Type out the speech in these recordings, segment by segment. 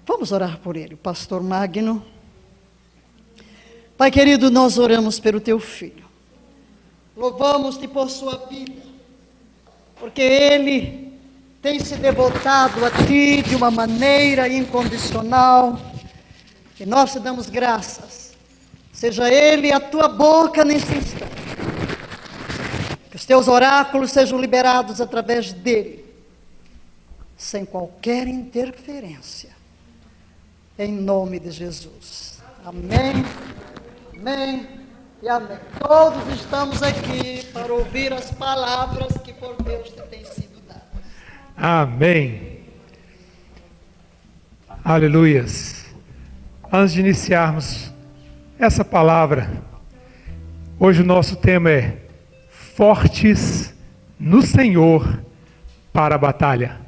Vamos orar por ele, o pastor Magno. Pai querido, nós oramos pelo teu filho. Louvamos-te por sua vida, porque ele tem se devotado a ti de uma maneira incondicional. E nós te damos graças. Seja ele a tua boca nesse instante. Que os teus oráculos sejam liberados através dele, sem qualquer interferência. Em nome de Jesus. Amém, amém e amém. Todos estamos aqui para ouvir as palavras que por Deus te têm sido dadas. Amém. Aleluias. Antes de iniciarmos essa palavra, hoje o nosso tema é Fortes no Senhor para a batalha.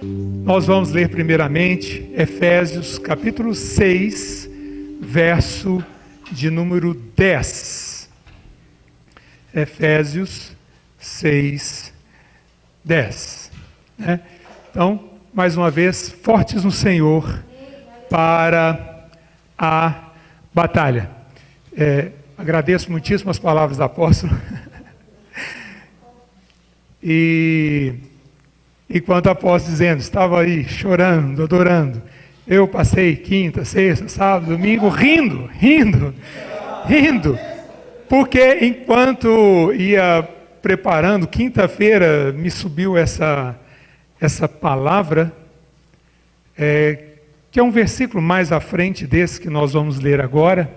Nós vamos ler primeiramente Efésios capítulo 6, verso de número 10. Efésios 6, 10. Então, mais uma vez, fortes no Senhor para a batalha. Agradeço muitíssimo as palavras do apóstolo. Enquanto o apóstolo dizendo, estava aí chorando, adorando. Eu passei quinta, sexta, sábado, domingo, rindo, porque enquanto ia preparando, quinta-feira me subiu essa palavra, que é um versículo mais à frente desse que nós vamos ler agora,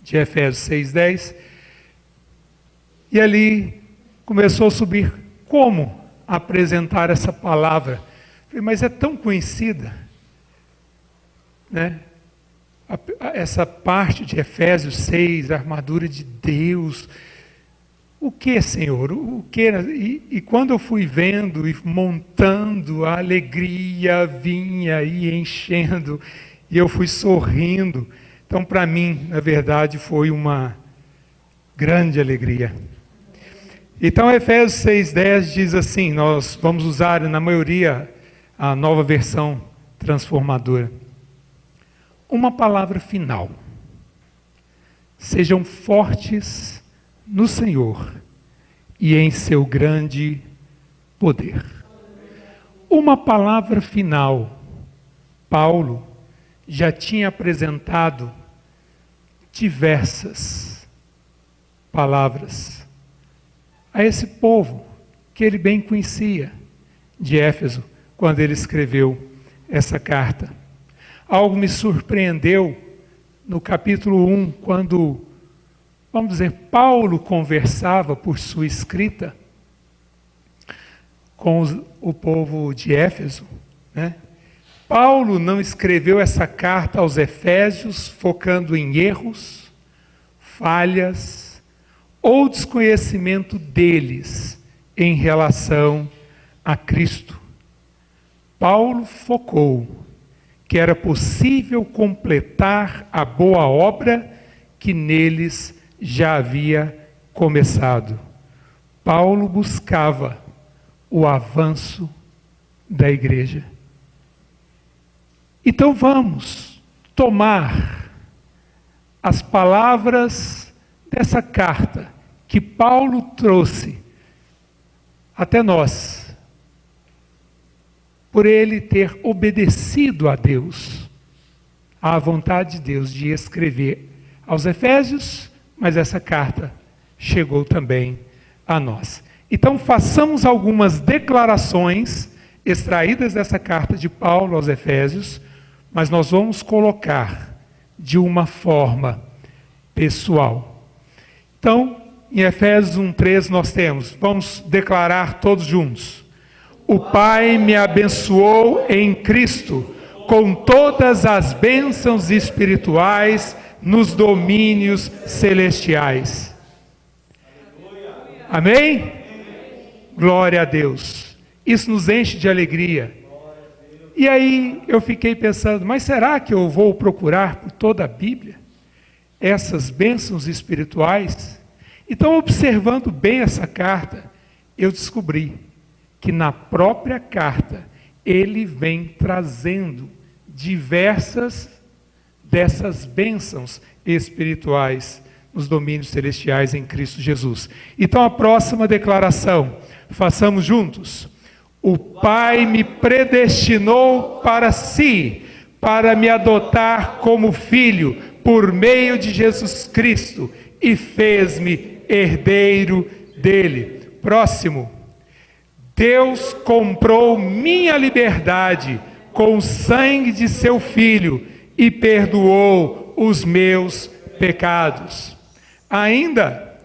de Efésios 6:10, e ali começou a subir como apresentar essa palavra. Falei, mas é tão conhecida, né? Essa parte de Efésios 6, a armadura de Deus. O que, Senhor? O que? E quando eu fui vendo e montando, a alegria vinha e enchendo, e eu fui sorrindo. Então, para mim, na verdade, foi uma grande alegria. Então, Efésios 6:10 diz assim, nós vamos usar na maioria a nova versão transformadora. Uma palavra final. Sejam fortes no Senhor e em seu grande poder. Uma palavra final. Paulo já tinha apresentado diversas palavras a esse povo que ele bem conhecia de Éfeso, quando ele escreveu essa carta. Algo me surpreendeu no capítulo 1, quando, vamos dizer, Paulo conversava por sua escrita com o povo de Éfeso, né? Paulo não escreveu essa carta aos Efésios focando em erros, falhas, ou desconhecimento deles em relação a Cristo. Paulo focou que era possível completar a boa obra que neles já havia começado. Paulo buscava o avanço da igreja. Então vamos tomar as palavras dessa carta que Paulo trouxe até nós, por ele ter obedecido a Deus, à vontade de Deus de escrever aos Efésios, mas essa carta chegou também a nós. Então façamos algumas declarações extraídas dessa carta de Paulo aos Efésios, mas nós vamos colocar de uma forma pessoal. Então, em Efésios 1:3 nós temos, vamos declarar todos juntos. O Pai me abençoou em Cristo com todas as bênçãos espirituais nos domínios celestiais. Amém? Glória a Deus. Isso nos enche de alegria. E aí eu fiquei pensando, mas será que eu vou procurar por toda a Bíblia essas bênçãos espirituais? Então, observando bem essa carta, eu descobri que na própria carta ele vem trazendo diversas dessas bênçãos espirituais nos domínios celestiais em Cristo Jesus. Então a próxima declaração, façamos juntos. O Pai me predestinou para si, para me adotar como filho, por meio de Jesus Cristo, e fez-me herdeiro dele. Próximo. Deus comprou minha liberdade com o sangue de seu Filho e perdoou os meus pecados. Ainda,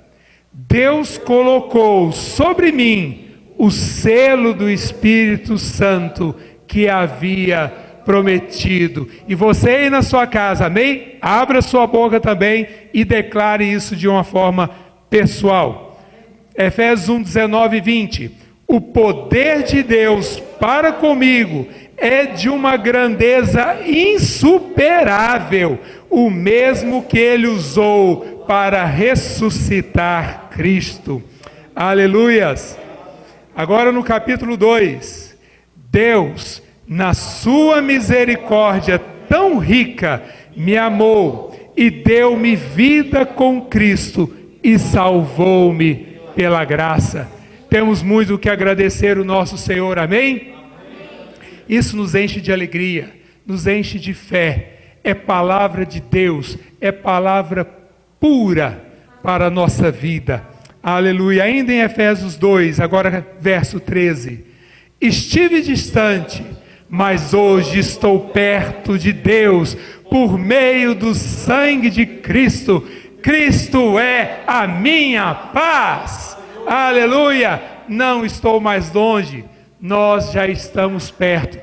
Deus colocou sobre mim o selo do Espírito Santo que havia prometido. E você aí na sua casa, amém? Abra sua boca também e declare isso de uma forma pessoal. Efésios 1, 19 e 20. O poder de Deus para comigo é de uma grandeza insuperável, o mesmo que Ele usou para ressuscitar Cristo. Aleluias! Agora no capítulo 2, Deus, na sua misericórdia tão rica, me amou e deu-me vida com Cristo e salvou-me pela graça. Temos muito que agradecer o nosso Senhor, amém? Isso nos enche de alegria, nos enche de fé. É palavra de Deus, é palavra pura para a nossa vida. Aleluia. Ainda em Efésios 2, agora verso 13. Estive distante, mas hoje estou perto de Deus, por meio do sangue de Cristo. Cristo é a minha paz. Aleluia. Não estou mais longe, nós já estamos perto.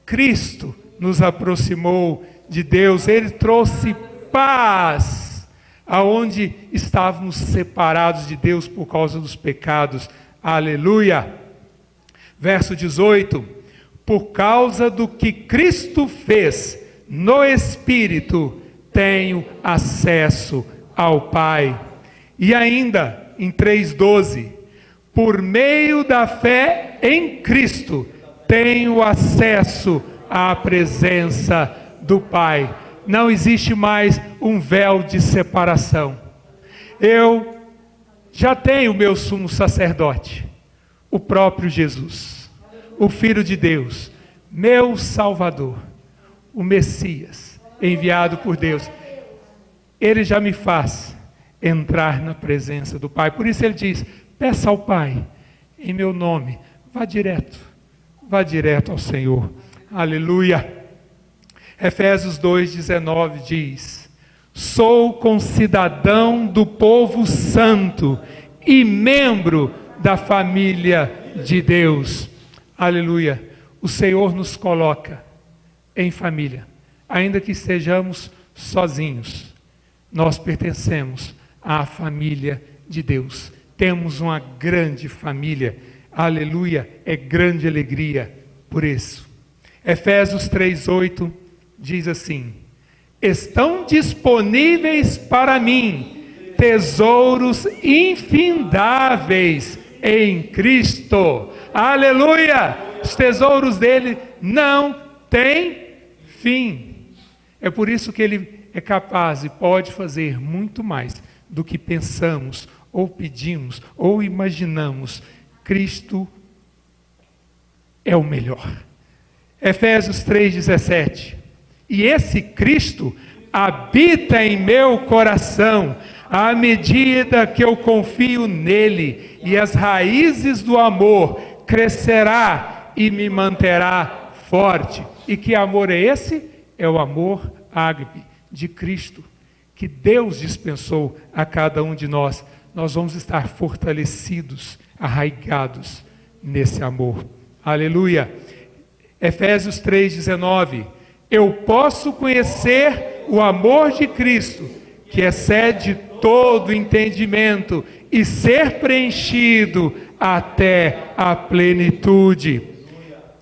Cristo nos aproximou de Deus, Ele trouxe paz aonde estávamos separados de Deus por causa dos pecados. Aleluia. Verso 18. Por causa do que Cristo fez no Espírito, tenho acesso ao Pai. E ainda em 3,12, por meio da fé em Cristo, tenho acesso à presença do Pai. Não existe mais um véu de separação. Eu já tenho o meu sumo sacerdote, o próprio Jesus, o Filho de Deus, meu Salvador, o Messias, enviado por Deus. Ele já me faz entrar na presença do Pai. Por isso ele diz, peça ao Pai, em meu nome, vá direto ao Senhor. Aleluia. Efésios 2,19 diz, sou concidadão do povo santo e membro da família de Deus. Aleluia. O Senhor nos coloca em família, ainda que estejamos sozinhos, nós pertencemos à família de Deus. Temos uma grande família. Aleluia, é grande alegria por isso. Efésios 3,8 diz assim, estão disponíveis para mim tesouros infindáveis em Cristo. Aleluia, os tesouros dele não têm fim. É por isso que ele é capaz e pode fazer muito mais do que pensamos, ou pedimos, ou imaginamos. Cristo é o melhor. Efésios 3,17. E esse Cristo habita em meu coração, à medida que eu confio nele, e as raízes do amor crescerá e me manterá forte. E que amor é esse? É o amor ágape de Cristo, que Deus dispensou a cada um de nós. Nós vamos estar fortalecidos, arraigados nesse amor. Aleluia. Efésios 3,19. Eu posso conhecer o amor de Cristo, que excede todo entendimento, e ser preenchido até a plenitude.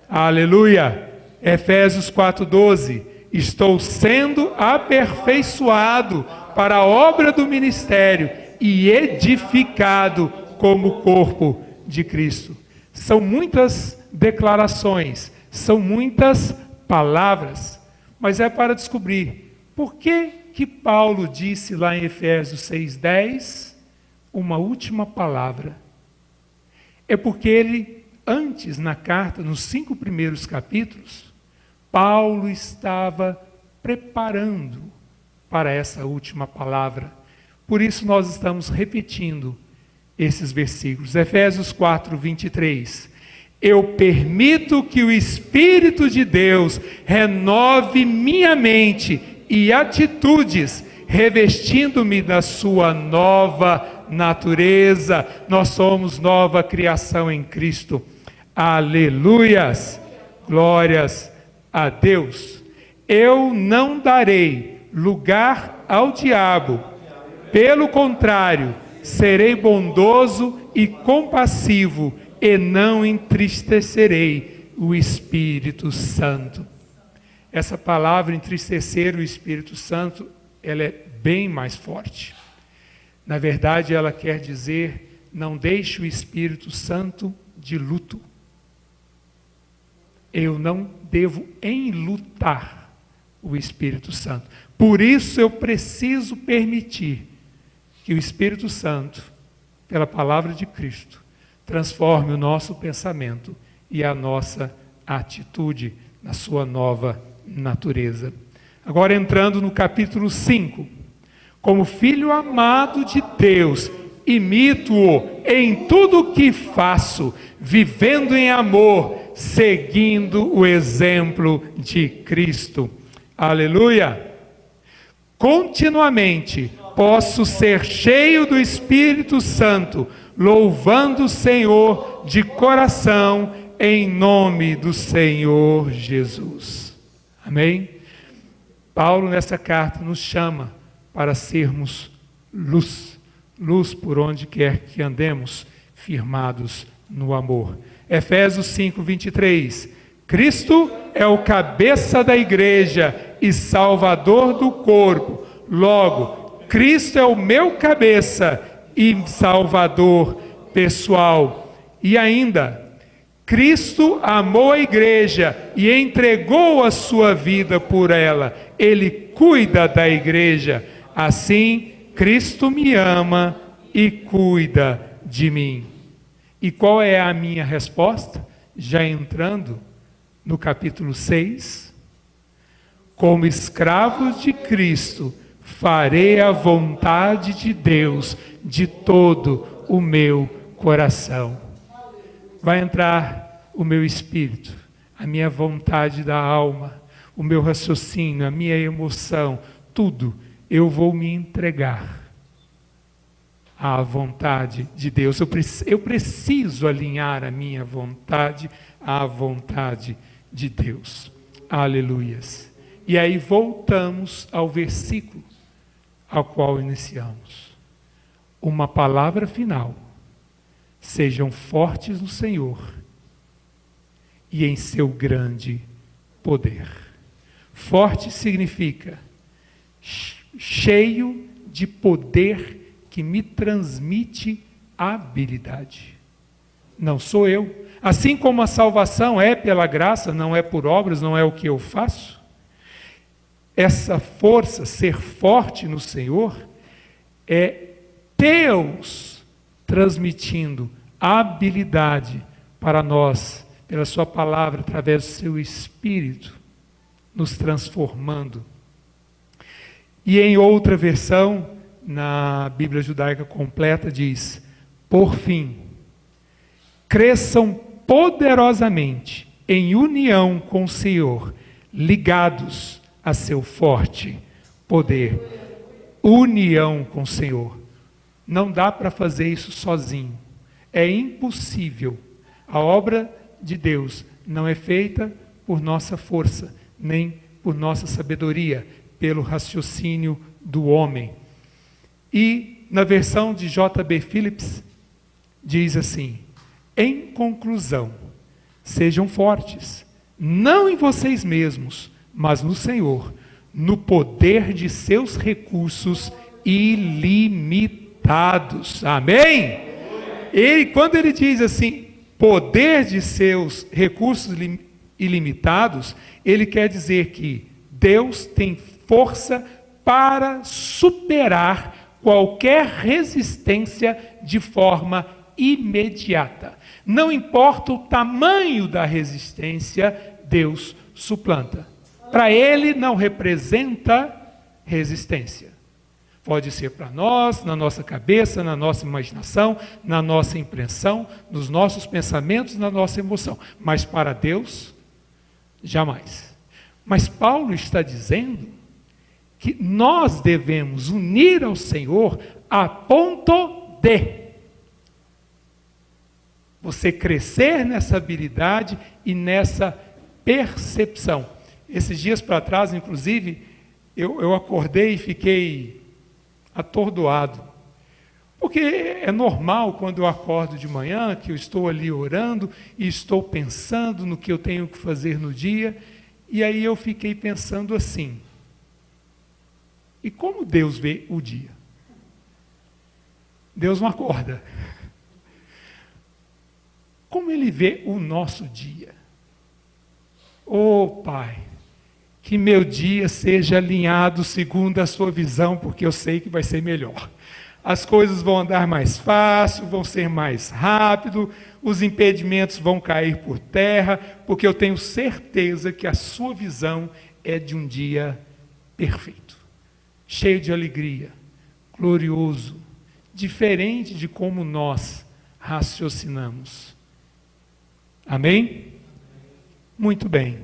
Aleluia. Efésios 4,12. Estou sendo aperfeiçoado para a obra do ministério e edificado como corpo de Cristo. São muitas declarações, são muitas palavras, mas é para descobrir por que Paulo disse lá em Efésios 6,10 uma última palavra. É porque ele, antes na carta, nos 5 primeiros capítulos, Paulo estava preparando para essa última palavra. Por isso nós estamos repetindo esses versículos. Efésios 4:23. Eu permito que o Espírito de Deus renove minha mente e atitudes, revestindo-me da sua nova natureza. Nós somos nova criação em Cristo. Aleluias! Glórias a Deus. Eu não darei lugar ao diabo. Pelo contrário, serei bondoso e compassivo e não entristecerei o Espírito Santo. Essa palavra entristecer o Espírito Santo, ela é bem mais forte. Na verdade, ela quer dizer, não deixe o Espírito Santo de luto. Eu não devo enlutar o Espírito Santo. Por isso eu preciso permitir que o Espírito Santo, pela palavra de Cristo, transforme o nosso pensamento e a nossa atitude na sua nova natureza. Agora entrando no capítulo 5. Como filho amado de Deus, imito-o em tudo o que faço, vivendo em amor, seguindo o exemplo de Cristo. Aleluia! Continuamente posso ser cheio do Espírito Santo, louvando o Senhor de coração, em nome do Senhor Jesus. Amém? Paulo nessa carta nos chama para sermos luz, luz por onde quer que andemos, firmados no amor. Efésios 5:23. Cristo é o cabeça da igreja e salvador do corpo. Logo, Cristo é o meu cabeça e salvador pessoal. E ainda, Cristo amou a igreja e entregou a sua vida por ela. Ele cuida da igreja. Assim, Cristo me ama e cuida de mim. E qual é a minha resposta? Já entrando no capítulo 6. Como escravo de Cristo, farei a vontade de Deus de todo o meu coração. Vai entrar o meu espírito, a minha vontade da alma, o meu raciocínio, a minha emoção, tudo, eu vou me entregar à vontade de Deus. Eu preciso alinhar a minha vontade à vontade de Deus. Aleluias. E aí voltamos ao versículo ao qual iniciamos. Uma palavra final. Sejam fortes no Senhor e em seu grande poder. Forte significa cheio de poder que me transmite habilidade. Não sou eu. Assim como a salvação é pela graça, não é por obras, não é o que eu faço. Essa força, ser forte no Senhor, é Deus transmitindo habilidade para nós, pela sua palavra, através do seu Espírito, nos transformando. E em outra versão, na Bíblia Judaica Completa, diz: por fim, cresçam poderosamente em união com o Senhor, ligados a seu forte poder. União com o Senhor. Não dá para fazer isso sozinho. É impossível. A obra de Deus não é feita por nossa força, nem por nossa sabedoria, pelo raciocínio do homem. E na versão de J.B. Phillips, diz assim: em conclusão, sejam fortes, não em vocês mesmos, mas no Senhor, no poder de seus recursos ilimitados. Amém? Quando ele diz assim, poder de seus recursos ilimitados, ele quer dizer que Deus tem força para superar qualquer resistência de forma imediata. Não importa o tamanho da resistência, Deus suplanta. Para Ele não representa resistência. Pode ser para nós, na nossa cabeça, na nossa imaginação, na nossa impressão, nos nossos pensamentos, na nossa emoção. Mas para Deus, jamais. Mas Paulo está dizendo que nós devemos unir ao Senhor a ponto de você crescer nessa habilidade e nessa percepção. Esses dias para trás, inclusive, eu acordei e fiquei atordoado. Porque é normal quando eu acordo de manhã, que eu estou ali orando e estou pensando no que eu tenho que fazer no dia, e aí eu fiquei pensando assim: e como Deus vê o dia? Deus não acorda. Como Ele vê o nosso dia? Oh, Pai, que meu dia seja alinhado segundo a sua visão, porque eu sei que vai ser melhor. As coisas vão andar mais fácil, vão ser mais rápido, os impedimentos vão cair por terra, porque eu tenho certeza que a sua visão é de um dia perfeito, cheio de alegria, glorioso, diferente de como nós raciocinamos. Amém? Muito bem.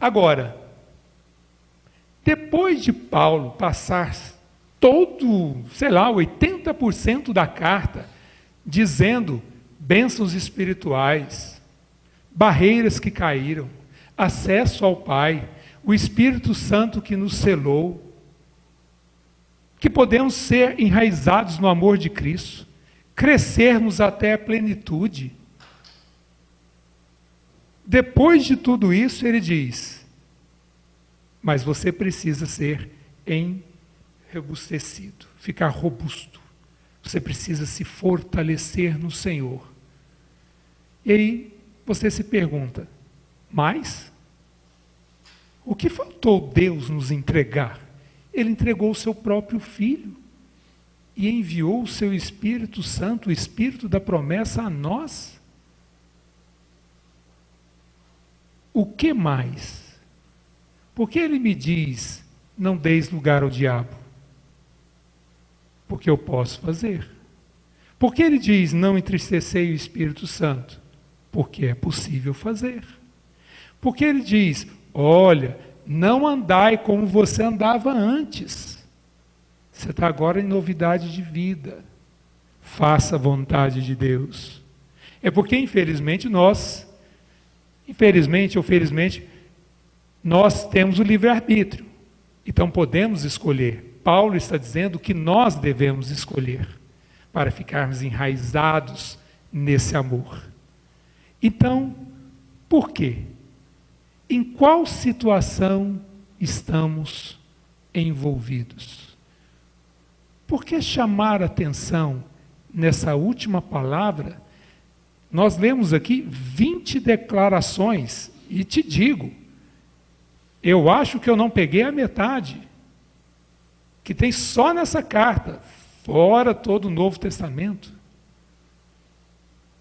Agora, depois de Paulo passar todo, 80% da carta, dizendo bênçãos espirituais, barreiras que caíram, acesso ao Pai, o Espírito Santo que nos selou, que podemos ser enraizados no amor de Cristo, crescermos até a plenitude. Depois de tudo isso, ele diz: mas você precisa ser enrobustecido, ficar robusto. Você precisa se fortalecer no Senhor. E aí você se pergunta: mas o que faltou Deus nos entregar? Ele entregou o seu próprio Filho e enviou o seu Espírito Santo, o Espírito da promessa, a nós. O que mais? Porque ele me diz: não deis lugar ao diabo? Porque eu posso fazer. Porque ele diz: não entristecei o Espírito Santo? Porque é possível fazer. Porque ele diz: olha, não andai como você andava antes. Você está agora em novidade de vida. Faça a vontade de Deus. É porque, infelizmente ou felizmente, nós temos o livre-arbítrio. Então podemos escolher. Paulo está dizendo que nós devemos escolher para ficarmos enraizados nesse amor. Então, por quê? Em qual situação estamos envolvidos? Por que chamar atenção nessa última palavra? Nós lemos aqui 20 declarações, e te digo, eu acho que eu não peguei a metade, que tem só nessa carta, fora todo o Novo Testamento.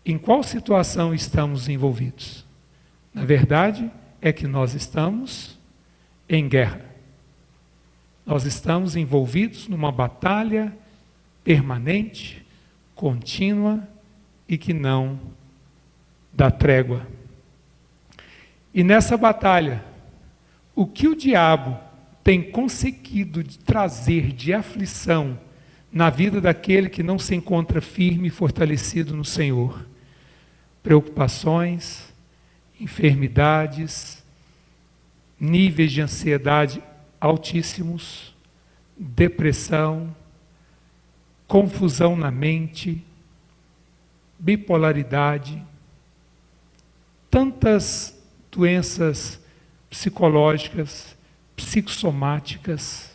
Em qual situação estamos envolvidos? Na verdade, é que nós estamos em guerra. Nós estamos envolvidos numa batalha permanente, contínua e que não dá trégua. E nessa batalha, o que o diabo tem conseguido de trazer de aflição na vida daquele que não se encontra firme e fortalecido no Senhor? Preocupações, enfermidades, níveis de ansiedade altíssimos, depressão, confusão na mente, bipolaridade, tantas doenças psicológicas, psicossomáticas,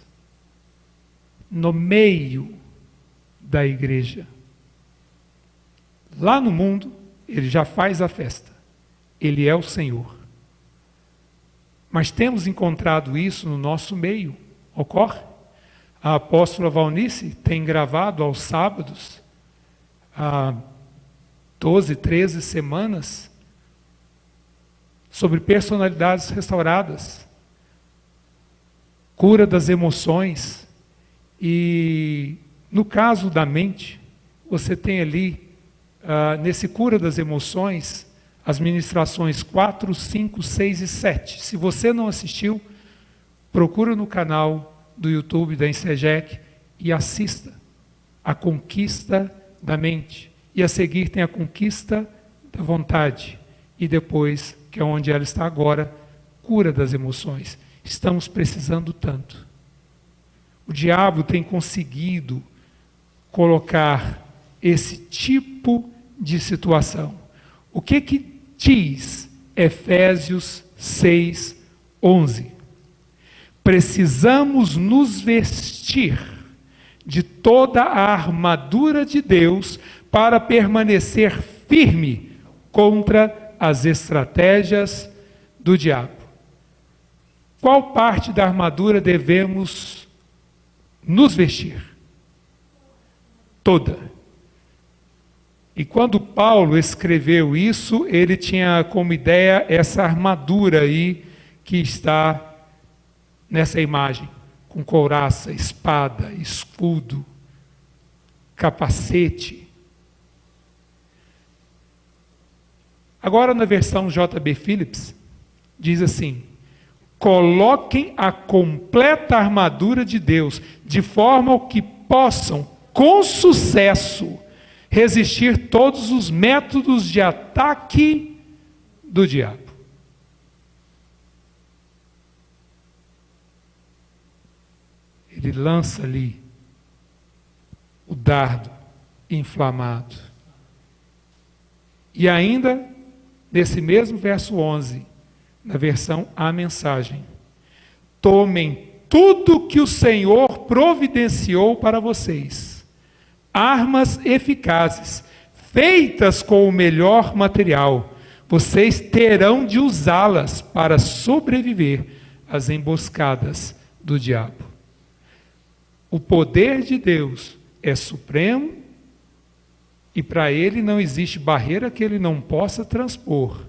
no meio da igreja. Lá no mundo, ele já faz a festa. Ele é o Senhor. Mas temos encontrado isso no nosso meio. Ocorre? A apóstola Valnice tem gravado aos sábados, há 12, 13 semanas, sobre personalidades restauradas, cura das emoções. E no caso da mente, você tem ali, nesse cura das emoções, as ministrações 4, 5, 6 e 7. Se você não assistiu, procura no canal do YouTube da Insegec e assista a conquista da mente. E a seguir tem a conquista da vontade. E depois, que é onde ela está agora, cura das emoções. Estamos precisando tanto. O diabo tem conseguido colocar esse tipo de situação. O que diz Efésios 6, 11? Precisamos nos vestir de toda a armadura de Deus para permanecer firme contra as estratégias do diabo. Qual parte da armadura devemos nos vestir? Toda. E quando Paulo escreveu isso, ele tinha como ideia essa armadura aí que está nessa imagem, com couraça, espada, escudo, capacete. Agora na versão JB Phillips, diz assim: coloquem a completa armadura de Deus, de forma que possam, com sucesso, resistir todos os métodos de ataque do diabo. Ele lança ali o dardo inflamado. E ainda, nesse mesmo verso 11, na versão A Mensagem: tomem tudo que o Senhor providenciou para vocês, armas eficazes, feitas com o melhor material. Vocês terão de usá-las para sobreviver às emboscadas do diabo. O poder de Deus é supremo e para ele não existe barreira que ele não possa transpor.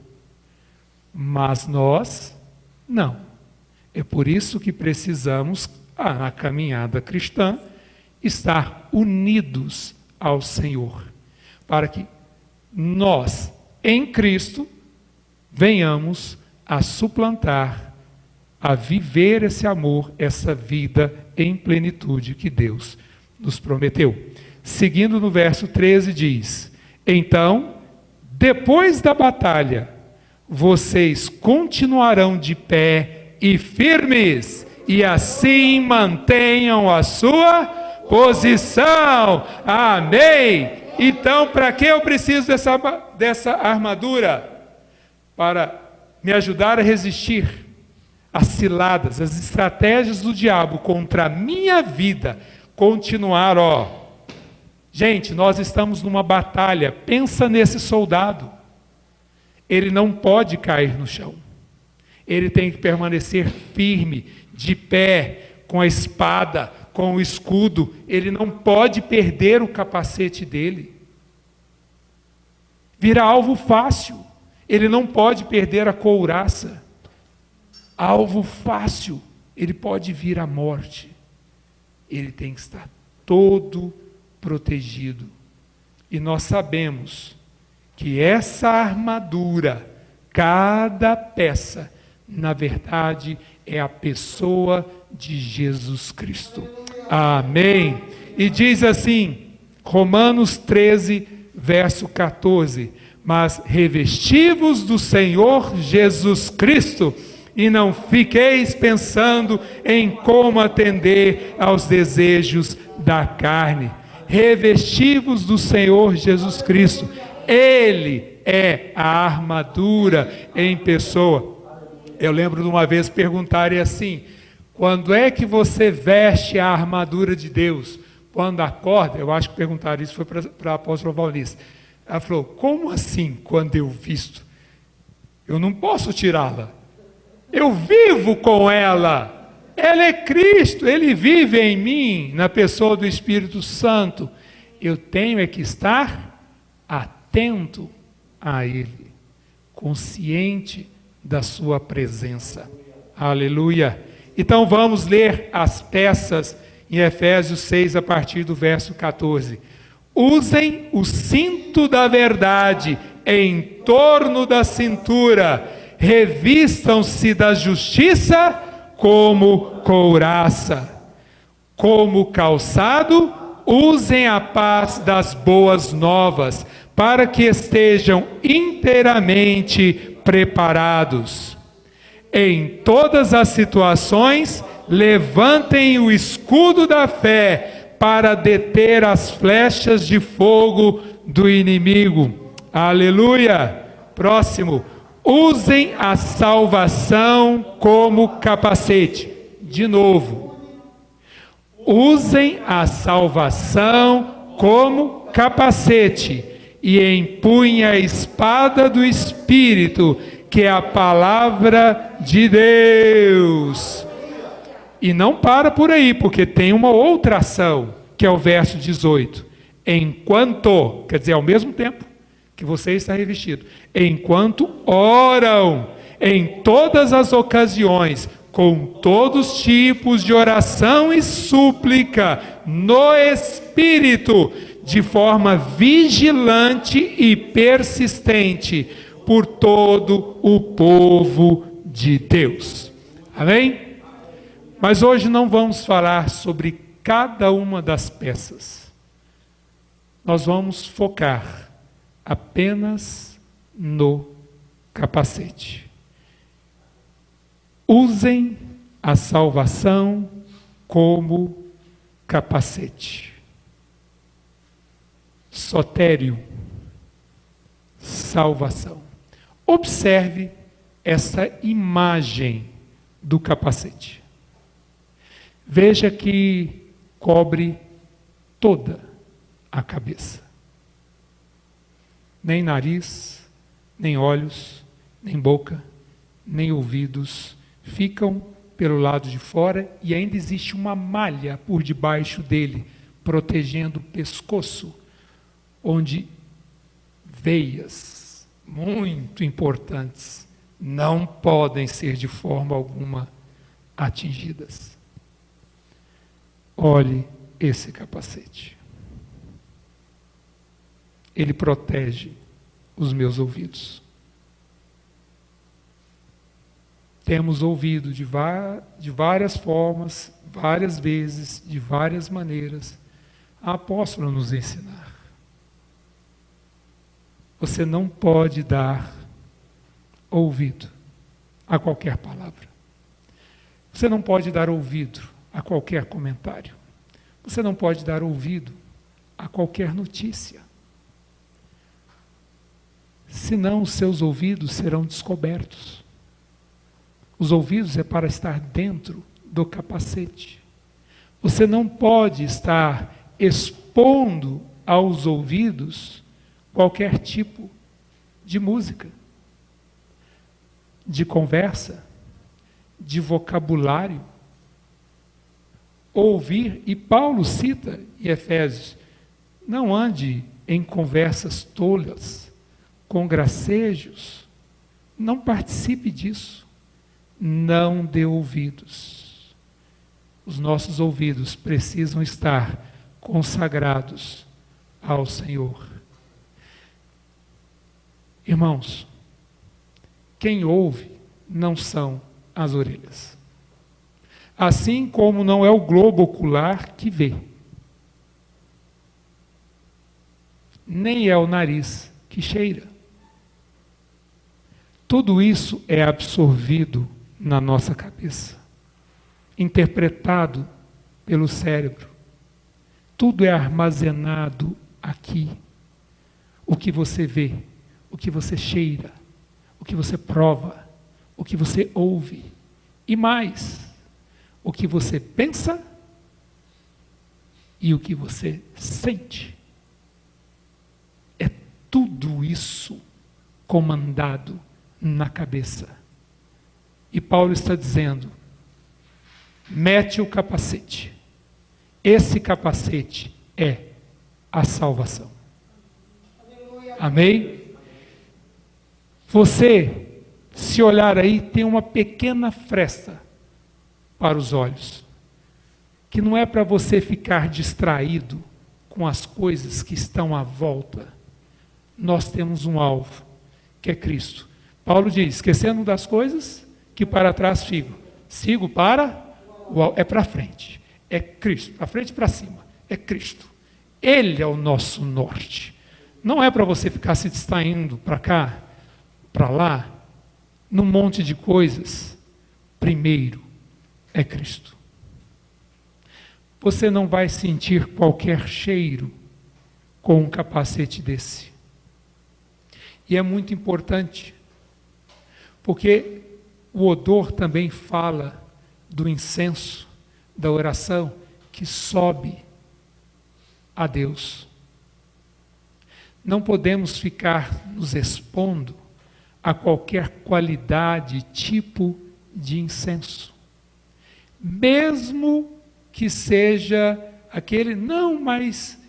Mas nós, não. É por isso que precisamos, na caminhada cristã, estar unidos ao Senhor, para que nós, em Cristo, venhamos a suplantar, a viver esse amor, essa vida em plenitude que Deus nos prometeu. Seguindo no verso 13 diz: então, depois da batalha, vocês continuarão de pé e firmes, e assim mantenham a sua posição. Amém! Então, para que eu preciso dessa armadura? Para me ajudar a resistir às ciladas, às estratégias do diabo contra a minha vida. Continuar, Gente, nós estamos numa batalha. Pensa nesse soldado. Ele não pode cair no chão. Ele tem que permanecer firme, de pé, com a espada, com o escudo. Ele não pode perder o capacete dele. Vira alvo fácil. Ele não pode perder a couraça. Alvo fácil. Ele pode vir à morte. Ele tem que estar todo protegido. E nós sabemos que essa armadura, cada peça, na verdade, é a pessoa de Jesus Cristo. Amém. E diz assim, Romanos 13, verso 14: mas revesti-vos do Senhor Jesus Cristo, e não fiqueis pensando em como atender aos desejos da carne. Revesti-vos do Senhor Jesus Cristo. Ele é a armadura em pessoa. Eu lembro de uma vez perguntarem assim: quando é que você veste a armadura de Deus? Quando acorda? Eu acho que perguntaram isso, foi para a apóstola Valnice. Ela falou: como assim quando eu visto? Eu não posso tirá-la. Eu vivo com ela. Ela é Cristo, Ele vive em mim, na pessoa do Espírito Santo. Eu tenho é que estar atento a Ele, consciente da sua presença. Aleluia! Então vamos ler as peças em Efésios 6, a partir do verso 14. Usem o cinto da verdade em torno da cintura, revistam-se da justiça como couraça. Como calçado, usem a paz das boas novas, para que estejam inteiramente preparados. Em todas as situações, levantem o escudo da fé para deter as flechas de fogo do inimigo. Aleluia! Próximo. Usem a salvação como capacete. De novo. Usem a salvação como capacete e empunhem a espada do Espírito, que é a palavra de Deus. E não para por aí, porque tem uma outra ação, que é o verso 18. Enquanto, quer dizer, ao mesmo tempo que você está revestido, enquanto oram em todas as ocasiões, com todos os tipos de oração e súplica, no Espírito, de forma vigilante e persistente, por todo o povo de Deus. Amém? Mas hoje não vamos falar sobre cada uma das peças. Nós vamos focar apenas no capacete. Usem a salvação como capacete. Sotério, salvação. Observe essa imagem do capacete. Veja que cobre toda a cabeça. Nem nariz, nem olhos, nem boca, nem ouvidos ficam pelo lado de fora, e ainda existe uma malha por debaixo dele, protegendo o pescoço, onde veias muito importantes não podem ser de forma alguma atingidas. Olhe esse capacete. Ele protege os meus ouvidos. Temos ouvido de várias formas, várias vezes, de várias maneiras, a apóstola nos ensinar. Você não pode dar ouvido a qualquer palavra. Você não pode dar ouvido a qualquer comentário. Você não pode dar ouvido a qualquer notícia. Senão os seus ouvidos serão descobertos. Os ouvidos é para estar dentro do capacete. Você não pode estar expondo aos ouvidos qualquer tipo de música, de conversa, de vocabulário. Ouvir, e Paulo cita em Efésios, não ande em conversas tolas, com gracejos, não participe disso, não dê ouvidos. Os nossos ouvidos precisam estar consagrados ao Senhor. Irmãos, quem ouve não são as orelhas. Assim como não é o globo ocular que vê, nem é o nariz que cheira. Tudo isso é absorvido na nossa cabeça, interpretado pelo cérebro. Tudo é armazenado aqui. O que você vê, o que você cheira, o que você prova, o que você ouve, e mais, o que você pensa e o que você sente. É tudo isso comandado na cabeça. E Paulo está dizendo: mete o capacete. Esse capacete é a salvação. Amém? Você, se olhar aí, tem uma pequena fresta para os olhos, que não é para você ficar distraído com as coisas que estão à volta. Nós temos um alvo, que é Cristo. Paulo diz: esquecendo das coisas que para trás sigo para o alvo. É para frente, é Cristo, para frente e para cima, é Cristo. Ele é o nosso norte. Não é para você ficar se distraindo para cá, para lá, num monte de coisas. Primeiro é Cristo. Você não vai sentir qualquer cheiro com um capacete desse. E é muito importante, porque o odor também fala do incenso, da oração que sobe a Deus. Não podemos ficar nos expondo a qualquer qualidade, tipo de incenso. Mesmo que seja aquele, não, mas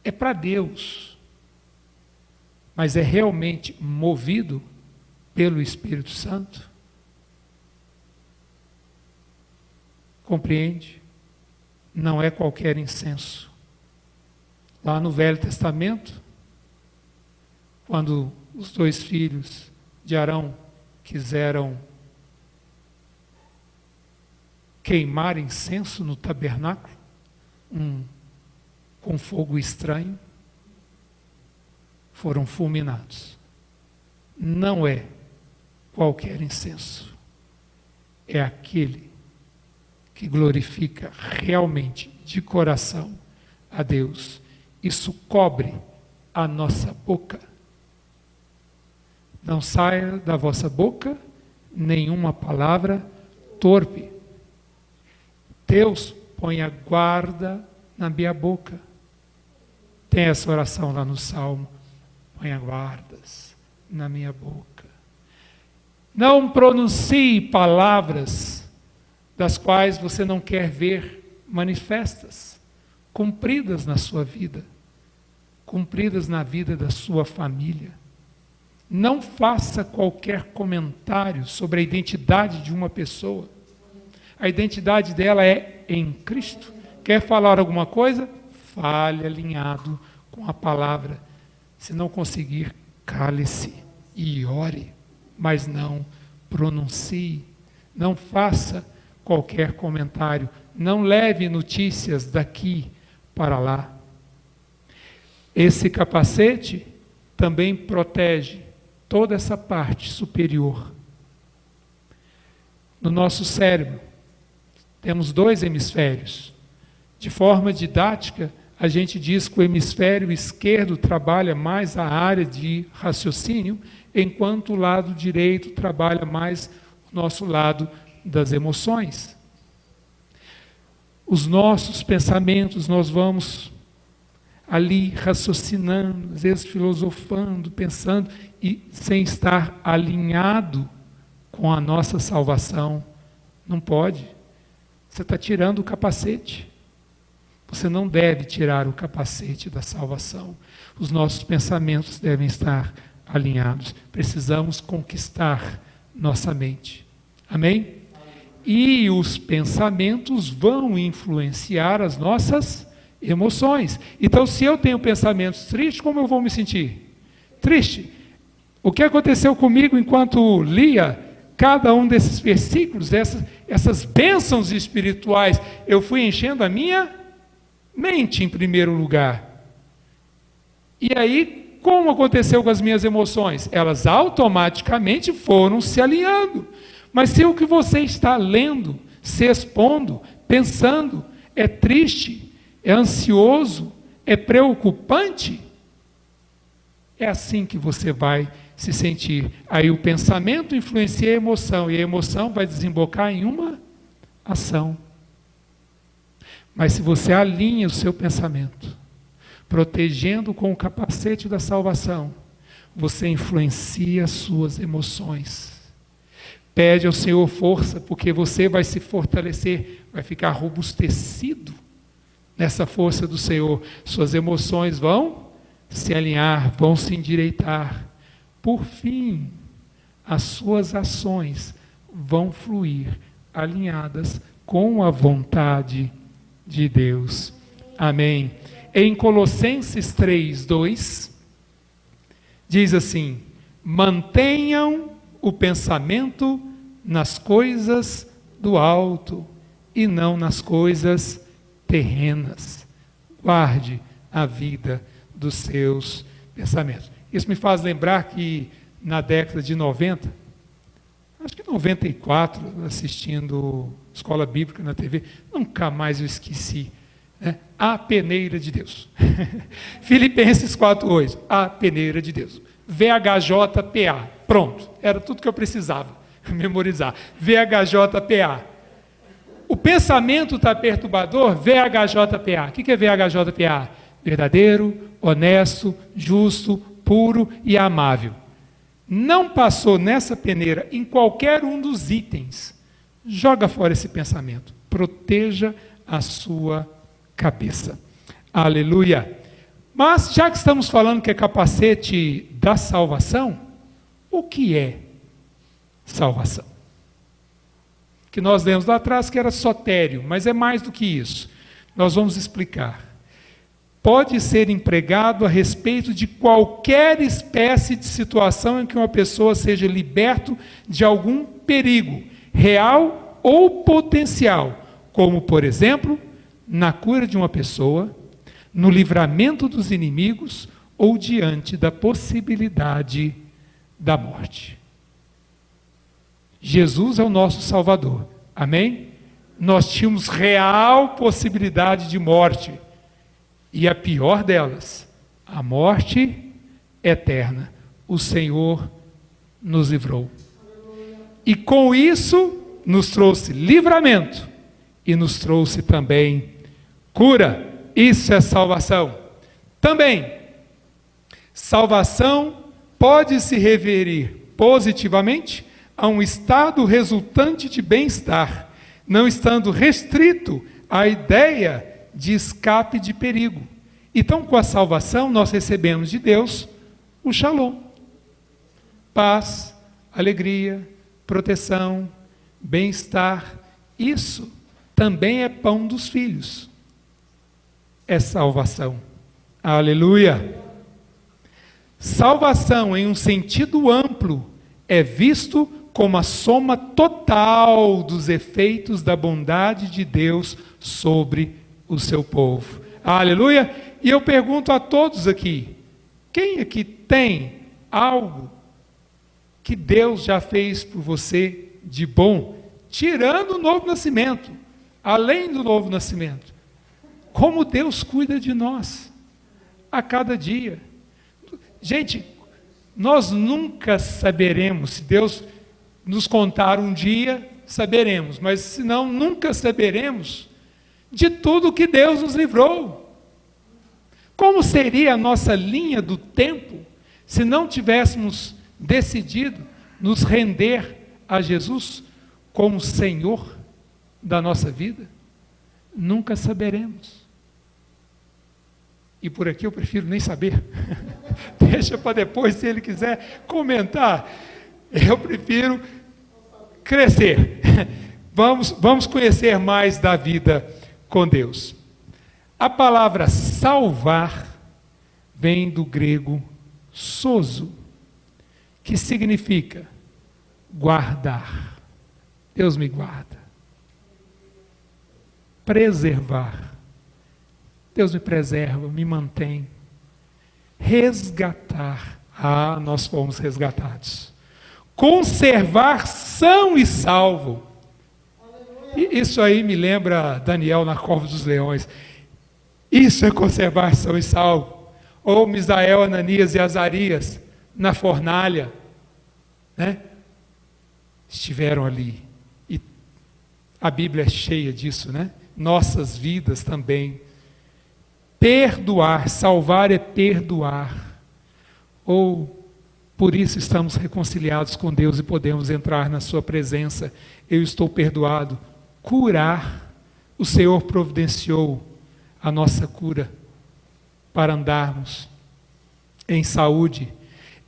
é para Deus. Mas é realmente movido pelo Espírito Santo? Compreende? Não é qualquer incenso. Lá no Velho Testamento, quando os 2 filhos de Arão quiseram queimar incenso no tabernáculo, com fogo estranho, foram fulminados. Não é qualquer incenso, é aquele que glorifica realmente de coração a Deus. Isso cobre a nossa boca. Não saia da vossa boca nenhuma palavra torpe. Deus põe a guarda na minha boca. Tem essa oração lá no Salmo: ponha guardas na minha boca. Não pronuncie palavras das quais você não quer ver manifestas, cumpridas na sua vida, cumpridas na vida da sua família. Não faça qualquer comentário sobre a identidade de uma pessoa. A identidade dela é em Cristo. Quer falar alguma coisa? Fale alinhado com a palavra. Se não conseguir, cale-se e ore, mas não pronuncie. Não faça qualquer comentário. Não leve notícias daqui para lá. Esse capacete também protege toda essa parte superior. No nosso cérebro, temos 2 hemisférios. De forma didática, a gente diz que o hemisfério esquerdo trabalha mais a área de raciocínio, enquanto o lado direito trabalha mais o nosso lado das emoções. Os nossos pensamentos, nós vamos ali raciocinando, às vezes filosofando, pensando, e sem estar alinhado com a nossa salvação. Não pode. Você está tirando o capacete. Você não deve tirar o capacete da salvação. Os nossos pensamentos devem estar alinhados. Precisamos conquistar nossa mente. Amém? E os pensamentos vão influenciar as nossas emoções. Então, se eu tenho pensamentos tristes, como eu vou me sentir? Triste. O que aconteceu comigo enquanto lia cada um desses versículos, essas bênçãos espirituais, eu fui enchendo a minha mente em primeiro lugar. E aí, como aconteceu com as minhas emoções? Elas automaticamente foram se alinhando. Mas se o que você está lendo, se expondo, pensando, é triste, é ansioso, é preocupante, é assim que você vai se sentir. Aí o pensamento influencia a emoção, e a emoção vai desembocar em uma ação. Mas se você alinha o seu pensamento, protegendo com o capacete da salvação, você influencia as suas emoções. Pede ao Senhor força, porque você vai se fortalecer, vai ficar robustecido nessa força do Senhor. Suas emoções vão se alinhar, vão se endireitar. Por fim, as suas ações vão fluir alinhadas com a vontade de Deus. Amém. Em Colossenses 3:2, diz assim: mantenham o pensamento nas coisas do alto e não nas coisas terrenas. Guarde a vida dos seus pensamentos. Isso me faz lembrar que na década de 90, acho que 94, assistindo Escola Bíblica na TV, nunca mais eu esqueci, né? A peneira de Deus. Filipenses 4:8, a peneira de Deus. VHJPA, pronto, era tudo que eu precisava memorizar. VHJPA. O pensamento está perturbador, VHJPA. O que é VHJPA? Verdadeiro, honesto, justo, puro e amável. Não passou nessa peneira em qualquer um dos itens, joga fora esse pensamento. Proteja a sua cabeça. Aleluia. Mas já que estamos falando que é capacete da salvação, o que é salvação? Que nós lemos lá atrás que era sotério, mas é mais do que isso. Nós vamos explicar. Pode ser empregado a respeito de qualquer espécie de situação em que uma pessoa seja liberto de algum perigo, real ou potencial, como, por exemplo, na cura de uma pessoa, no livramento dos inimigos ou diante da possibilidade da morte. Jesus é o nosso Salvador, amém? Nós tínhamos real possibilidade de morte, e a pior delas, a morte eterna. O Senhor nos livrou. E com isso, nos trouxe livramento, e nos trouxe também cura. Isso é salvação. Também, salvação pode se referir positivamente a um estado resultante de bem-estar, não estando restrito à ideia de escape de perigo. Então, com a salvação, nós recebemos de Deus o Shalom. Paz, alegria, proteção, bem-estar. Isso também é pão dos filhos. É salvação. Aleluia! Salvação, em um sentido amplo, é visto como a soma total dos efeitos da bondade de Deus sobre o seu povo. Aleluia! E eu pergunto a todos aqui, quem aqui tem algo que Deus já fez por você de bom, tirando o novo nascimento, além do novo nascimento? Como Deus cuida de nós a cada dia. Gente, nós nunca saberemos, se Deus nos contar um dia, saberemos, mas senão nunca saberemos de tudo que Deus nos livrou. Como seria a nossa linha do tempo se não tivéssemos decidido nos render a Jesus como Senhor da nossa vida? Nunca saberemos. E por aqui eu prefiro nem saber. Deixa para depois, se ele quiser comentar. Eu prefiro crescer. Vamos conhecer mais da vida com Deus. A palavra salvar vem do grego sozo, que significa guardar. Deus me guarda. Preservar. Deus me preserva, me mantém. Resgatar. Ah, nós fomos resgatados. Conservar são e salvo. E isso aí me lembra Daniel na cova dos leões. Isso é conservar são e salvo. Ou Misael, Ananias e Azarias na fornalha, né? Estiveram ali. E a Bíblia é cheia disso, né? Nossas vidas também. Perdoar, salvar é perdoar. Ou Por isso estamos reconciliados com Deus e podemos entrar na sua presença. Eu estou perdoado. Curar, o Senhor providenciou a nossa cura para andarmos em saúde,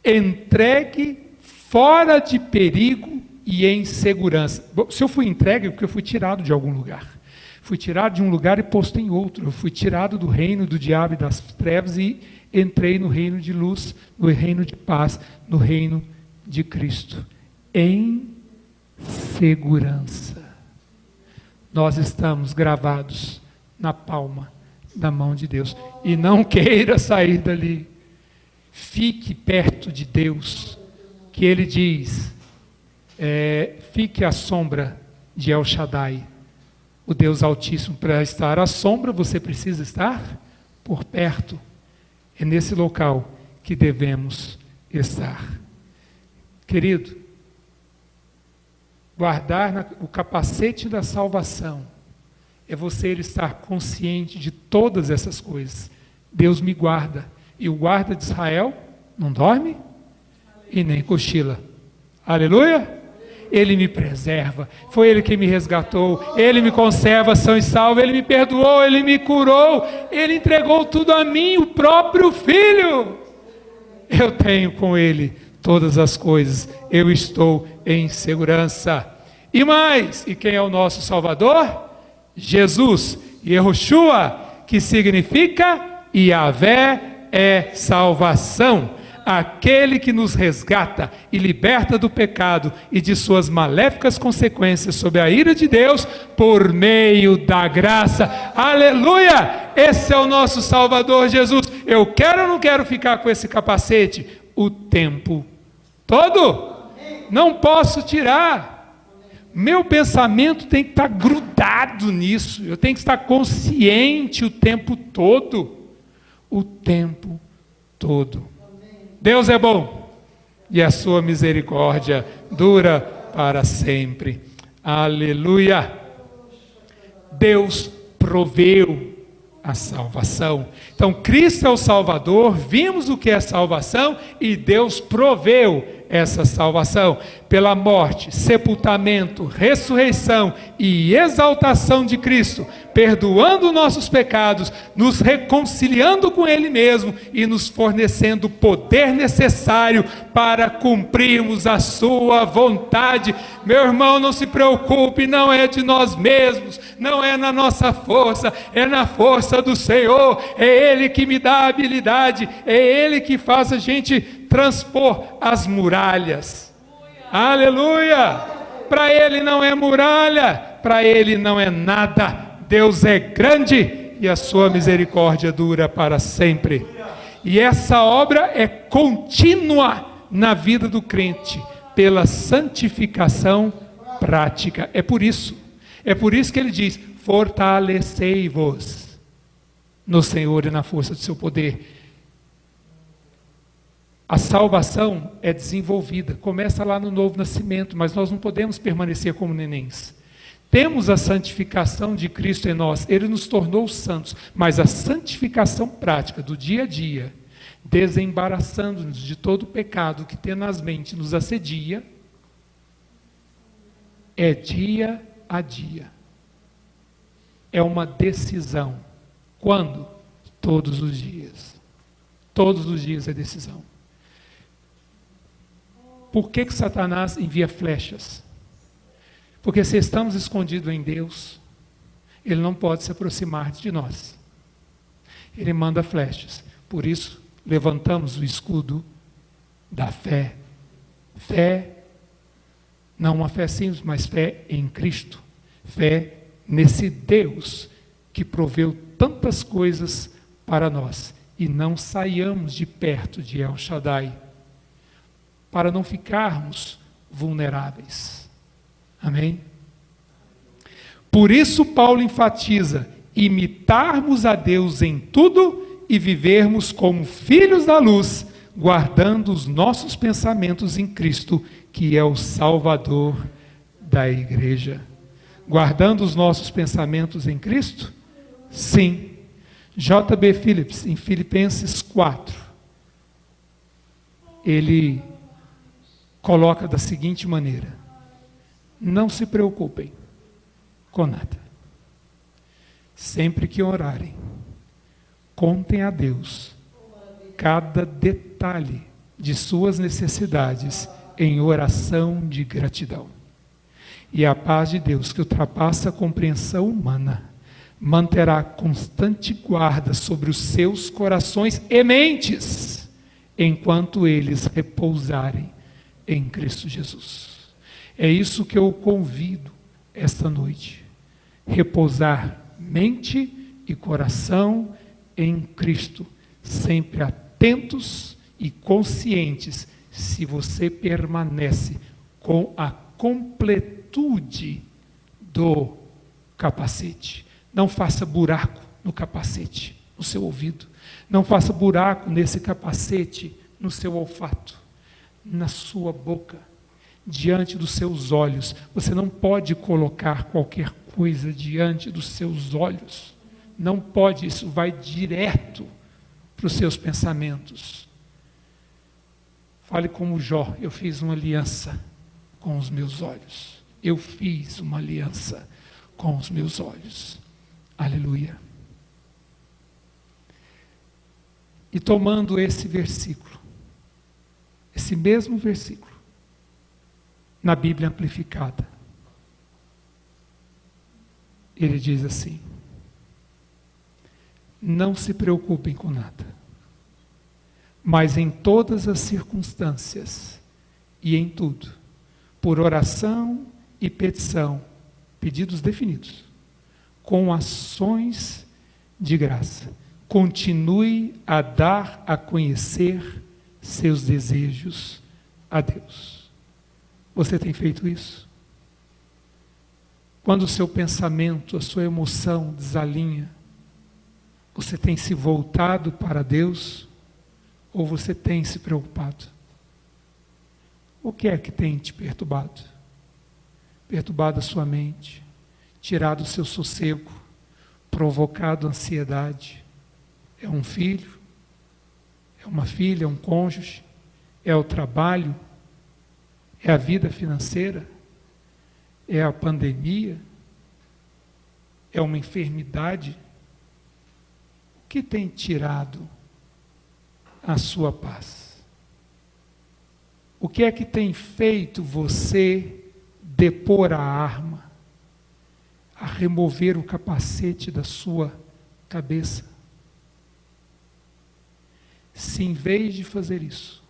entregue fora de perigo e em segurança. Se eu fui entregue, é porque eu fui tirado de algum lugar. Fui tirado de um lugar e posto em outro. Eu fui tirado do reino do diabo e das trevas e entrei no reino de luz, no reino de paz, no reino de Cristo. Em segurança. Nós estamos gravados na palma da mão de Deus. E não queira sair dali. Fique perto de Deus, que Ele diz, fique à sombra de El Shaddai, o Deus Altíssimo. Para estar à sombra, você precisa estar por perto. É nesse local que devemos estar. Querido, guardar o capacete da salvação é você estar consciente de todas essas coisas. Deus me guarda. E o guarda de Israel não dorme e nem cochila. Aleluia! Ele me preserva, foi Ele que me resgatou, Ele me conserva são e salvo, Ele me perdoou, Ele me curou, Ele entregou tudo a mim, o próprio Filho. Eu tenho com Ele todas as coisas, eu estou em segurança. E mais, e quem é o nosso Salvador? Jesus, Yehoshua, que significa Yahvé é salvação. Aquele que nos resgata e liberta do pecado e de suas maléficas consequências sob a ira de Deus por meio da graça. Aleluia! Esse é o nosso Salvador Jesus. Eu quero ou não quero ficar com esse capacete o tempo todo? Não posso tirar. Meu pensamento tem que estar grudado nisso. Eu tenho que estar consciente o tempo todo. O tempo todo. Deus é bom e a sua misericórdia dura para sempre. Aleluia! Deus proveu a salvação. Então, Cristo é o Salvador, vimos o que é salvação e Deus proveu essa salvação pela morte, sepultamento, ressurreição e exaltação de Cristo, perdoando nossos pecados, nos reconciliando com Ele mesmo e nos fornecendo o poder necessário para cumprirmos a sua vontade. Meu irmão, não se preocupe, não é de nós mesmos, não é na nossa força, é na força do Senhor. É Ele que me dá a habilidade, é Ele que faz a gente transpor as muralhas. Aleluia! Para Ele não é muralha, para Ele não é nada. Deus é grande e a sua misericórdia dura para sempre. E essa obra é contínua na vida do crente, pela santificação prática. É por isso que ele diz: fortalecei-vos no Senhor e na força do seu poder. A salvação é desenvolvida, começa lá no novo nascimento, mas nós não podemos permanecer como nenéns. Temos a santificação de Cristo em nós, Ele nos tornou santos, mas a santificação prática do dia a dia, desembaraçando-nos de todo o pecado que tenazmente nos assedia, é dia a dia. É uma decisão. Quando? Todos os dias. Todos os dias é decisão. Por que Satanás envia flechas? Porque se estamos escondidos em Deus, Ele não pode se aproximar de nós. Ele manda flechas. Por isso, levantamos o escudo da fé. Fé, não uma fé simples, mas fé em Cristo. Fé nesse Deus que proveu tantas coisas para nós. E não saiamos de perto de El Shaddai, para não ficarmos vulneráveis. Amém? Por isso Paulo enfatiza: imitarmos a Deus em tudo e vivermos como filhos da luz, guardando os nossos pensamentos em Cristo, que é o Salvador da igreja. Guardando os nossos pensamentos em Cristo? Sim. J.B. Phillips, em Filipenses 4, ele coloca da seguinte maneira: não se preocupem com nada. Sempre que orarem, contem a Deus cada detalhe de suas necessidades em oração de gratidão. E a paz de Deus, que ultrapassa a compreensão humana, manterá constante guarda sobre os seus corações e mentes, enquanto eles repousarem em Cristo Jesus. É isso que eu convido esta noite: repousar mente e coração em Cristo, sempre atentos e conscientes se você permanece com a completude do capacete. Não faça buraco no capacete, no seu ouvido. Não faça buraco nesse capacete, no seu olfato, na sua boca, diante dos seus olhos. Você não pode colocar qualquer coisa diante dos seus olhos. Não pode, isso vai direto para os seus pensamentos. Fale como Jó: eu fiz uma aliança com os meus olhos. Eu fiz uma aliança com os meus olhos. Aleluia. E tomando esse versículo, esse mesmo versículo, na Bíblia amplificada, ele diz assim: não se preocupem com nada, mas em todas as circunstâncias e em tudo, por oração e petição, pedidos definidos, com ações de graça, continue a dar a conhecer seus desejos a Deus. Você tem feito isso? Quando o seu pensamento, a sua emoção desalinha, você tem se voltado para Deus ou você tem se preocupado? O que é que tem te perturbado? Perturbado a sua mente, tirado o seu sossego, provocado ansiedade? É um filho? É uma filha? É um cônjuge? É o trabalho? É a vida financeira? É a pandemia? É uma enfermidade? O que tem tirado a sua paz? O que é que tem feito você depor a arma, a remover o capacete da sua cabeça? Se em vez de fazer isso,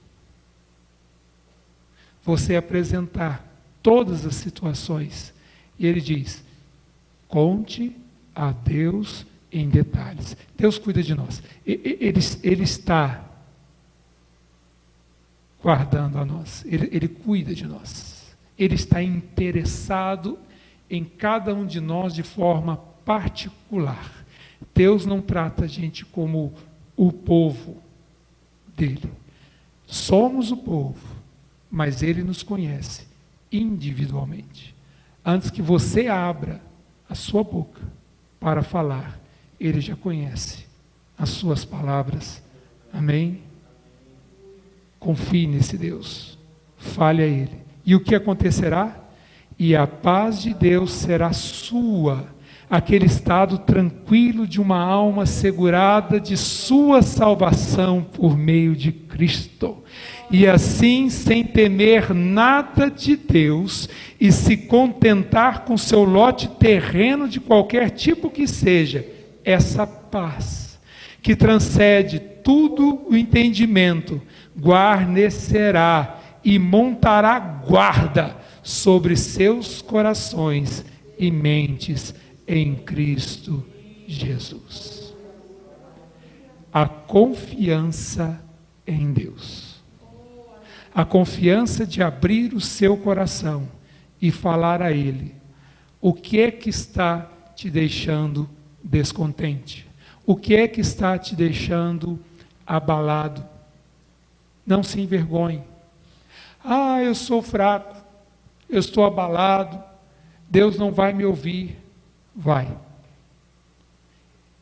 você apresentar todas as situações, e ele diz: conte a Deus em detalhes. Deus cuida de nós. Ele está guardando a nós. Ele cuida de nós. Ele está interessado em cada um de nós de forma particular. Deus não trata a gente como o povo dele. Somos o povo, mas ele nos conhece individualmente. Antes que você abra a sua boca para falar, ele já conhece as suas palavras. Amém? Confie nesse Deus. Fale a ele. E o que acontecerá? E a paz de Deus será sua, aquele estado tranquilo de uma alma segurada de sua salvação por meio de Cristo. E assim, sem temer nada de Deus e se contentar com seu lote terreno de qualquer tipo que seja, essa paz que transcende tudo o entendimento, guarnecerá e montará guarda sobre seus corações e mentes em Cristo Jesus. A confiança em Deus. A confiança de abrir o seu coração e falar a Ele o que é que está te deixando descontente, o que é que está te deixando abalado. Não se envergonhe. Eu sou fraco, eu estou abalado, Deus não vai me ouvir. Vai.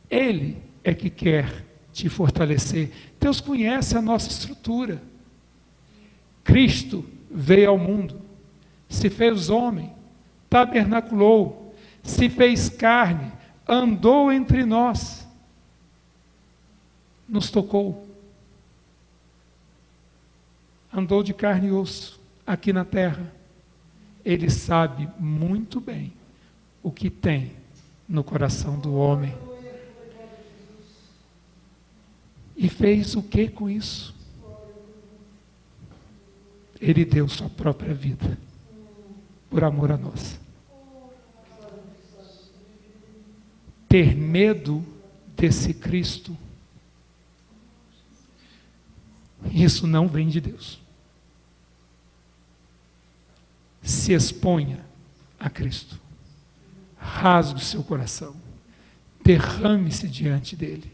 Ele é que quer te fortalecer. Deus conhece a nossa estrutura. Cristo veio ao mundo, se fez homem, tabernaculou, se fez carne, andou entre nós, nos tocou, andou de carne e osso aqui na terra. Ele sabe muito bem o que tem no coração do homem. E fez o que com isso? Ele deu sua própria vida por amor a nós. Ter medo desse Cristo, isso não vem de Deus. Se exponha a Cristo, rasgue o seu coração, derrame-se diante dele,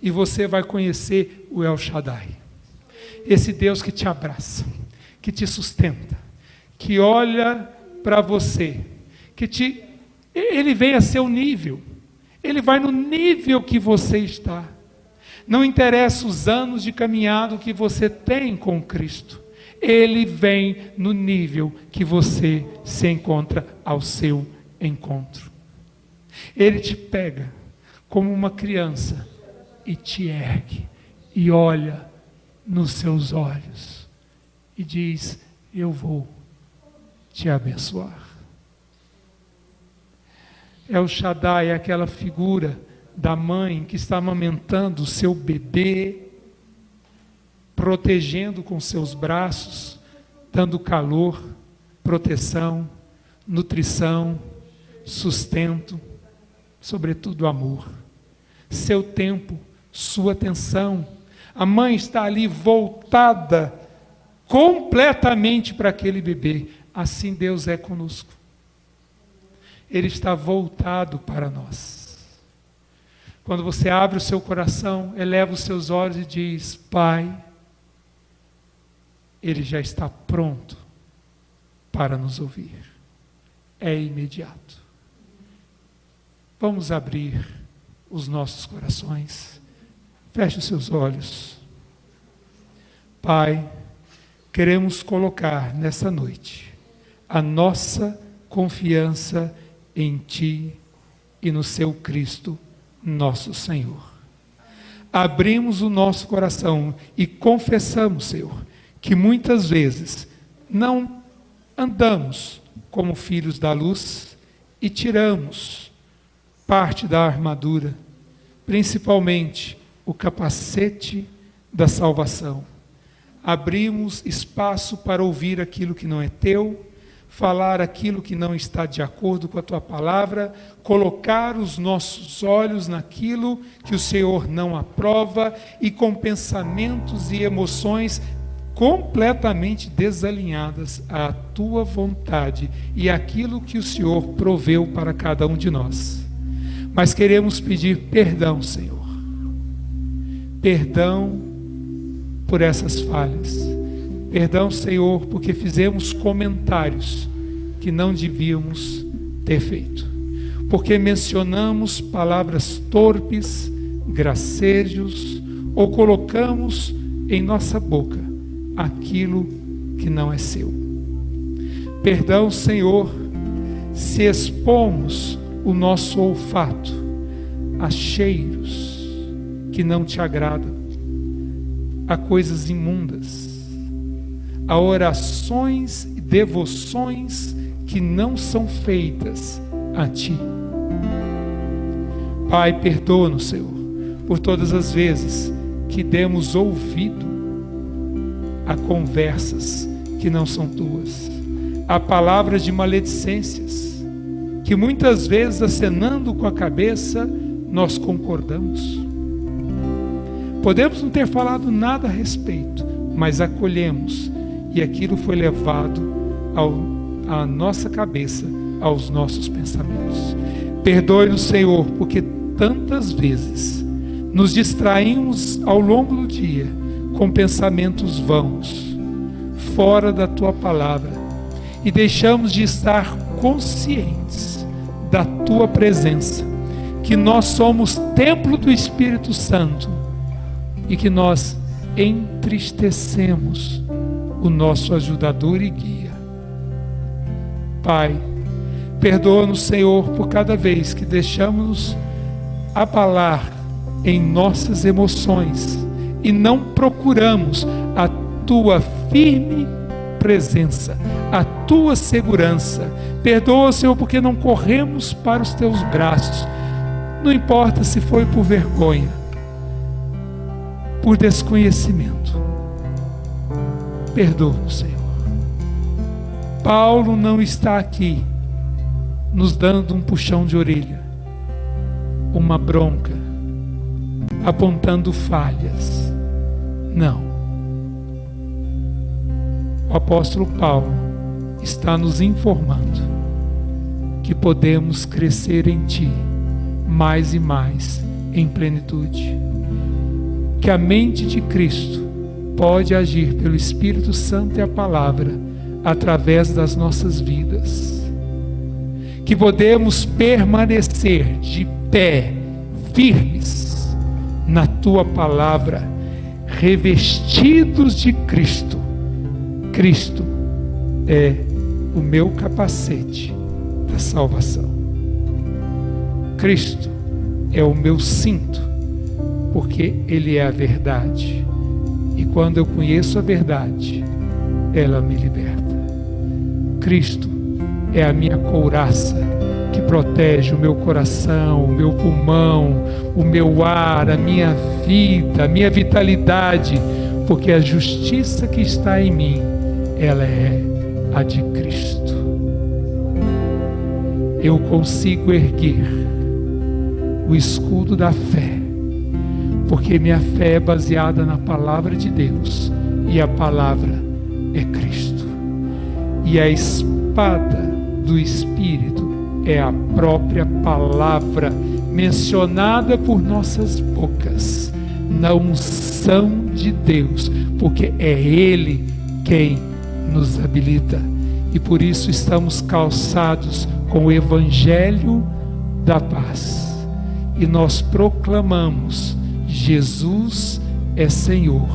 e você vai conhecer o El Shaddai, esse Deus que te abraça, que te sustenta, que olha para você, ele vem a seu nível, ele vai no nível que você está. Não interessa os anos de caminhado que você tem com Cristo, ele vem no nível que você se encontra ao seu encontro. Ele te pega como uma criança e te ergue e olha nos seus olhos e diz: eu vou te abençoar. El Shaddai é aquela figura da mãe que está amamentando o seu bebê, protegendo com seus braços, dando calor, proteção, nutrição, sustento, sobretudo amor. Seu tempo, sua atenção. A mãe está ali voltada completamente para aquele bebê. Assim Deus é conosco. Ele está voltado para nós. Quando você abre o seu coração, eleva os seus olhos e diz: Pai, Ele já está pronto para nos ouvir. É imediato. Vamos abrir os nossos corações. Feche os seus olhos. Pai, queremos colocar nessa noite a nossa confiança em Ti e no Seu Cristo, nosso Senhor. Abrimos o nosso coração e confessamos, Senhor, que muitas vezes não andamos como filhos da luz e tiramos parte da armadura, principalmente o capacete da salvação. Abrimos espaço para ouvir aquilo que não é teu, falar aquilo que não está de acordo com a tua palavra, colocar os nossos olhos naquilo que o Senhor não aprova e com pensamentos e emoções completamente desalinhadas à tua vontade e àquilo que o Senhor proveu para cada um de nós. Mas queremos pedir perdão, Senhor. Perdão por essas falhas. Perdão, Senhor, porque fizemos comentários que não devíamos ter feito. Porque mencionamos palavras torpes, gracejos, ou colocamos em nossa boca aquilo que não é seu. Perdão, Senhor, se expomos o nosso olfato a cheiros que não te agradam, a coisas imundas, a orações e devoções que não são feitas a Ti. Pai, perdoa-nos, Senhor, por todas as vezes que demos ouvido a conversas que não são Tuas, a palavras de maledicências, que muitas vezes, acenando com a cabeça, nós concordamos. Podemos não ter falado nada a respeito, mas acolhemos, e aquilo foi levado à nossa cabeça, aos nossos pensamentos. Perdoe-nos, Senhor, porque tantas vezes nos distraímos ao longo do dia com pensamentos vãos, fora da Tua palavra, e deixamos de estar conscientes da Tua presença, que nós somos templo do Espírito Santo e que nós entristecemos o nosso ajudador e guia. Pai, perdoa-nos, Senhor, por cada vez que deixamos abalar em nossas emoções e não procuramos a Tua firme presença, a Tua segurança. Perdoa, Senhor, porque não corremos para os Teus braços. Não importa se foi por vergonha, por desconhecimento. Perdoa-nos, Senhor. Paulo não está aqui nos dando um puxão de orelha, uma bronca, apontando falhas. Não. O apóstolo Paulo está nos informando que podemos crescer em Ti mais e mais em plenitude, que a mente de Cristo pode agir pelo Espírito Santo e a palavra através das nossas vidas, que podemos permanecer de pé, firmes na Tua palavra, revestidos de Cristo. Cristo é o meu capacete da salvação. Cristo é o meu cinto, porque Ele é a verdade. E quando eu conheço a verdade, ela me liberta. Cristo é a minha couraça que protege o meu coração, o meu pulmão, o meu ar, a minha vida, a minha vitalidade, porque a justiça que está em mim, ela é a de Cristo. Eu consigo erguer o escudo da fé, porque minha fé é baseada na palavra de Deus, e a palavra é Cristo. E a espada do Espírito é a própria palavra mencionada por nossas bocas, na unção de Deus, porque é Ele quem nos habilita, e por isso estamos calçados com o Evangelho da paz, e nós proclamamos: Jesus é Senhor.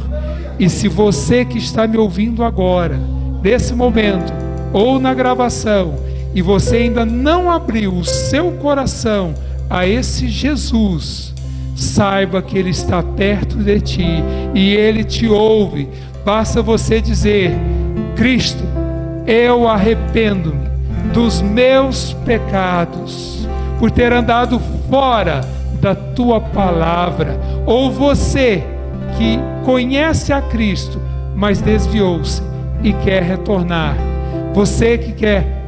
E se você que está me ouvindo agora, nesse momento, ou na gravação, e você ainda não abriu o seu coração a esse Jesus, saiba que Ele está perto de ti, e Ele te ouve. Basta você dizer: Cristo, eu arrependo-me dos meus pecados, por ter andado fora da Tua palavra. Ou você que conhece a Cristo, mas desviou-se e quer retornar. Você que quer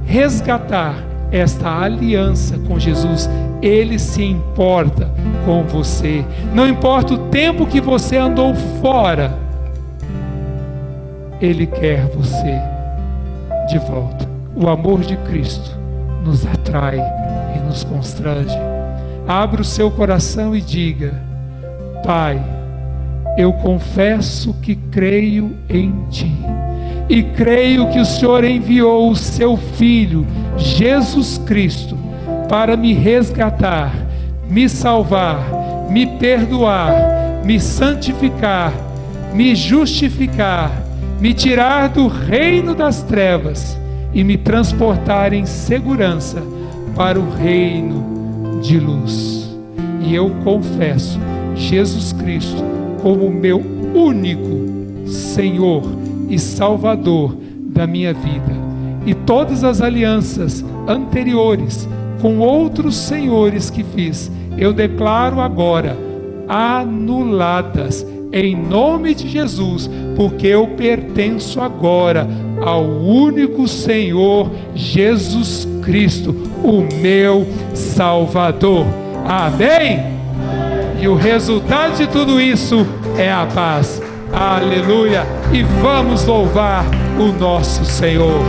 resgatar esta aliança com Jesus, Ele se importa com você. Não importa o tempo que você andou fora, Ele quer você de volta. O amor de Cristo nos atrai e nos constrange. Abra o seu coração e diga: Pai, eu confesso que creio em Ti, e creio que o Senhor enviou o Seu Filho, Jesus Cristo, para me resgatar, me salvar, me perdoar, me santificar, me justificar, me tirar do reino das trevas e me transportar em segurança para o reino de luz. E eu confesso Jesus Cristo como meu único Senhor e Salvador da minha vida. E todas as alianças anteriores com outros senhores que fiz, eu declaro agora anuladas em nome de Jesus, porque eu pertenço agora ao único Senhor Jesus Cristo, o meu Salvador. Amém? E o resultado de tudo isso é a paz. Aleluia! E vamos louvar o nosso Senhor.